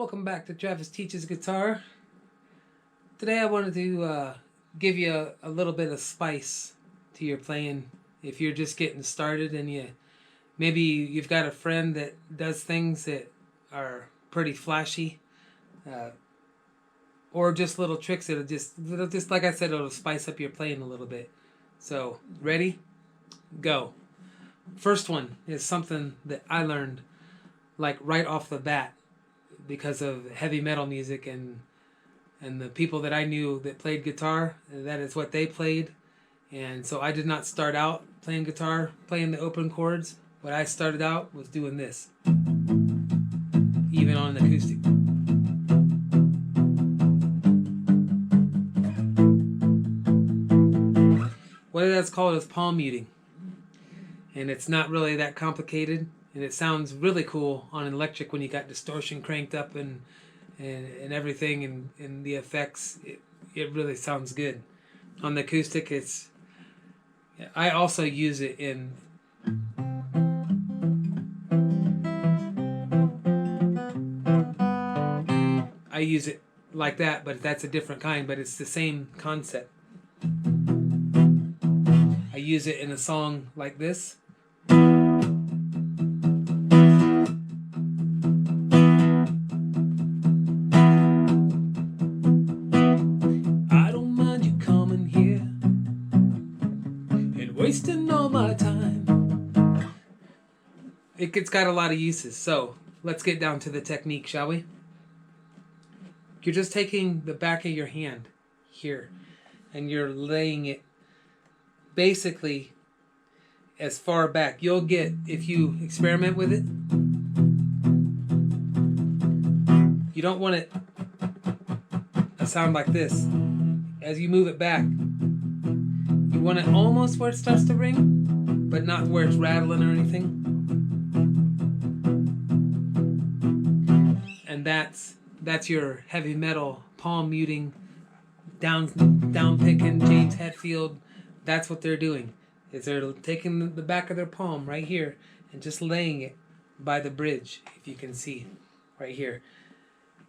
Welcome back to Travis Teaches Guitar. Today I wanted to give you a little bit of spice to your playing. If you're just getting started and maybe you've got a friend that does things that are pretty flashy, or just little tricks that'll just like I said, it'll spice up your playing a little bit. So ready? Go. First one is something that I learned like right off the bat because of heavy metal music and the people that I knew that played guitar. That is what they played, and so I did not start out playing guitar playing the open chords. What I started out was doing this, even on an acoustic. What that's called is palm muting, and it's not really that complicated, and it sounds really cool on an electric when you got distortion cranked up and everything, and the effects. It really sounds good. On the acoustic, I also use it in I use it like that, but that's a different kind, but it's the same concept. I use it in a song like this. Wasting all my time. It's got a lot of uses, so let's get down to the technique, shall we? You're just taking the back of your hand here and you're laying it basically as far back. You'll get, if you experiment with it, you don't want it to sound like this. As you move it back, you want it almost where it starts to ring, but not where it's rattling or anything. And that's your heavy metal palm muting, down picking, James Hetfield. That's what they're doing. Is they're taking the back of their palm right here and just laying it by the bridge, if you can see, right here,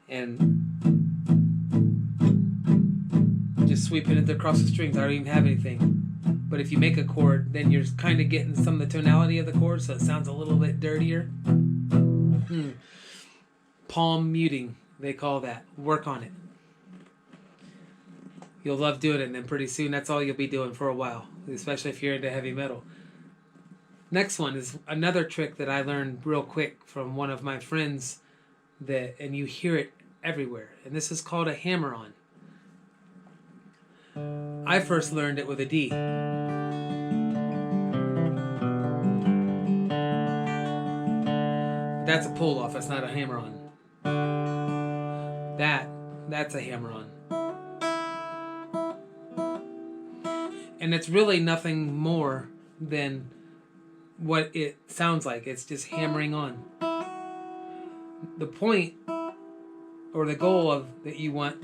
and just sweeping it across the strings. I don't even have anything. But if you make a chord, then you're kind of getting some of the tonality of the chord, so it sounds a little bit dirtier. Palm muting, they call that. Work on it. You'll love doing it, and then pretty soon that's all you'll be doing for a while, especially if you're into heavy metal. Next one is another trick that I learned real quick from one of my friends, and you hear it everywhere, and this is called a hammer-on. I first learned it with a D. That's a pull-off, that's not a hammer-on. That's a hammer-on. And it's really nothing more than what it sounds like. It's just hammering on. The point, or the goal of that you want,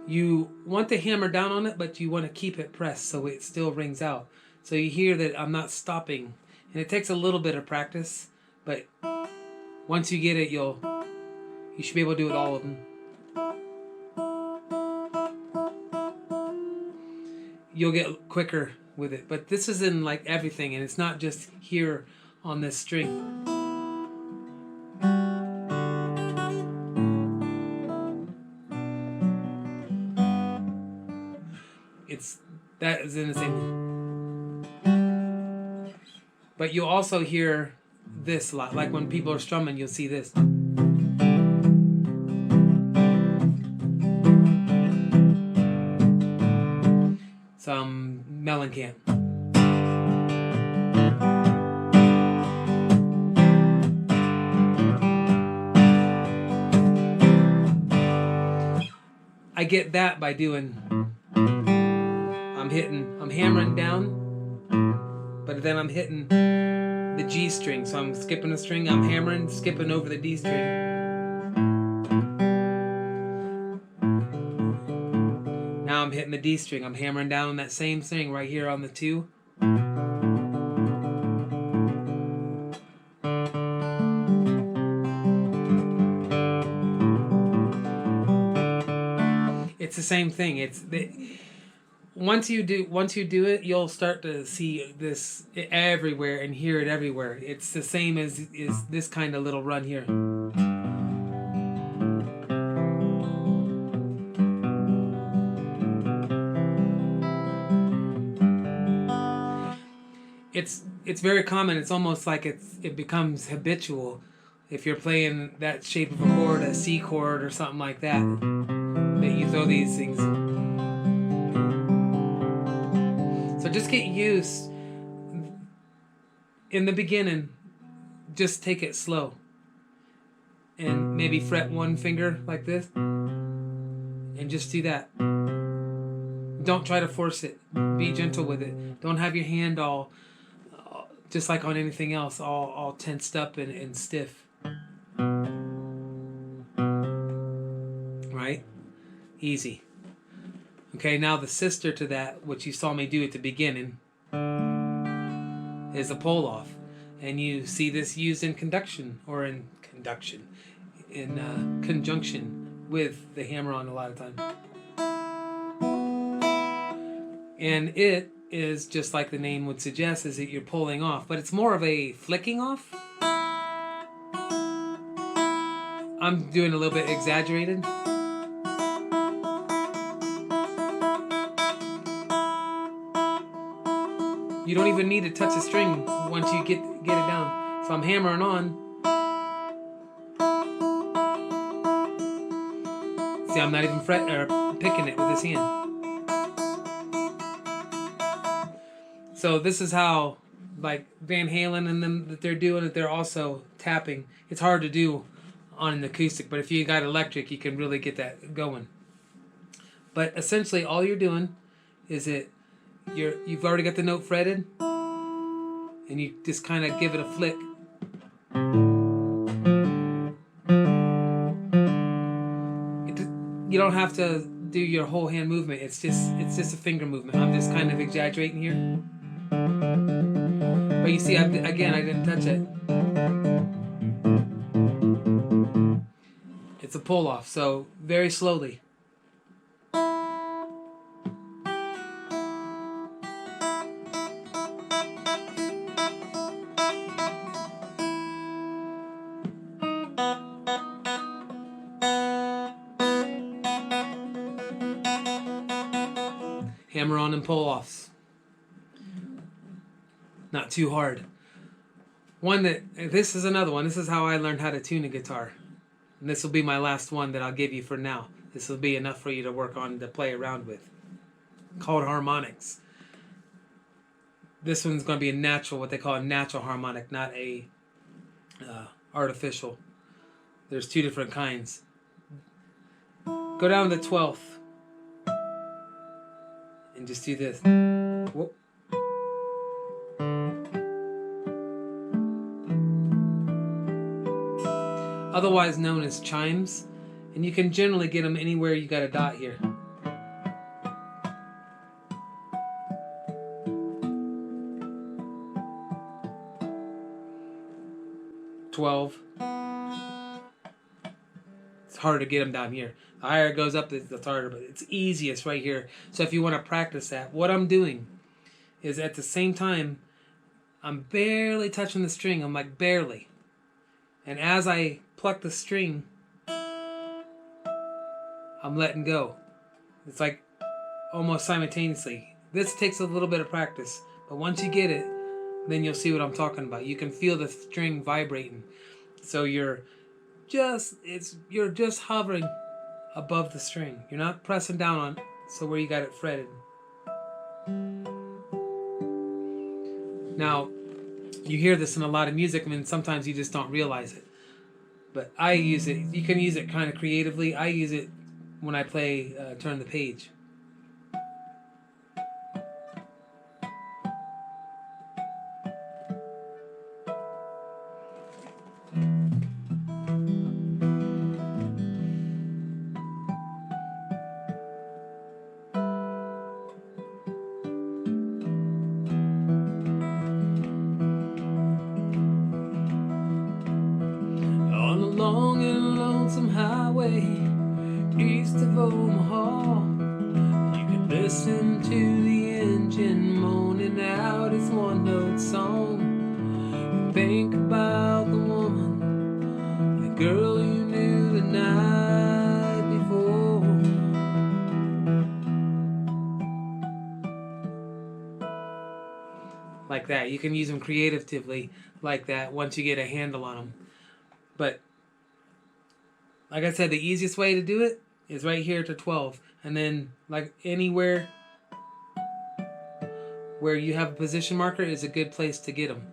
you want to hammer down on it, but you want to keep it pressed so it still rings out. So you hear that I'm not stopping. And it takes a little bit of practice, but once you get it, you should be able to do it all of them. You'll get quicker with it. But this is in like everything, and it's not just here on this string. That is in the same. But you'll also hear this a lot. Like when people are strumming, you'll see this. Some mellencamp. I get that by doing, I'm hammering down, but then I'm hitting the G string. So I'm skipping a string, I'm hammering, skipping over the D string. Now I'm hitting the D string. I'm hammering down on that same string right here on the 2. It's the same thing. Once you do it, you'll start to see this everywhere and hear it everywhere. It's the same as is this kind of little run here. It's very common. It's almost like it becomes habitual if you're playing that shape of a chord, a C chord or something like that, that you throw these things. So just get used. In the beginning, just take it slow. And maybe fret one finger like this. And just do that. Don't try to force it. Be gentle with it. Don't have your hand all, just like on anything else, all tensed up and stiff. Right? Easy. Okay, now the sister to that, which you saw me do at the beginning, is a pull off. And you see this used in conjunction with the hammer-on a lot of times. And it is just like the name would suggest, is that you're pulling off, but it's more of a flicking off. I'm doing a little bit exaggerated. You don't even need to touch the string once you get it down. So I'm hammering on. See, I'm not even picking it with this hand. So this is how, like Van Halen and them that they're doing it, they're also tapping. It's hard to do on an acoustic, but if you got electric, you can really get that going. But essentially, all you're doing is you've already got the note fretted, and you just kind of give it a flick. You don't have to do your whole hand movement. It's just a finger movement. I'm just kind of exaggerating here. But you see, I didn't touch it. It's a pull off, so very slowly. Hammer on and pull offs. Not too hard. This is another one. This is how I learned how to tune a guitar. And this will be my last one that I'll give you for now. This will be enough for you to work on, to play around with. Called Harmonics. This one's going to be a natural, what they call a natural harmonic, not a artificial. There's two different kinds. Go down to the 12th. And just do this. Whoop. Otherwise known as chimes, and you can generally get them anywhere you got a dot here. $12. It's harder to get them down here. The higher it goes up, the harder, but it's easiest right here. So if you want to practice that, what I'm doing is at the same time, I'm barely touching the string. I'm like barely. And as I pluck the string, I'm letting go. It's like almost simultaneously. This takes a little bit of practice, but once you get it, then you'll see what I'm talking about. You can feel the string vibrating. So you're just hovering above the string. You're not pressing down on it, so where you got it fretted. Now, you hear this in a lot of music, I mean, sometimes you just don't realize it. But I use it, you can use it kind of creatively. I use it when I play Turn the Page. On a long and lonesome highway, east coast of Omaha. You can listen to the engine moaning out its one-note song. And think about the woman, the girl you knew the night before. Like that. You can use them creatively like that once you get a handle on them. But like I said, the easiest way to do it is right here to 12. And then like anywhere where you have a position marker is a good place to get them.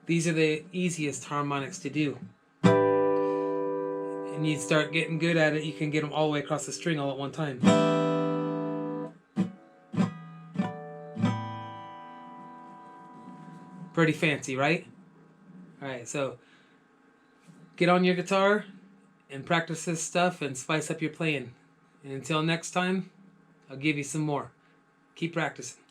These are the easiest harmonics to do. And you start getting good at it, you can get them all the way across the string all at one time. Pretty fancy, right? Alright, so get on your guitar and practice this stuff and spice up your playing. And until next time, I'll give you some more. Keep practicing.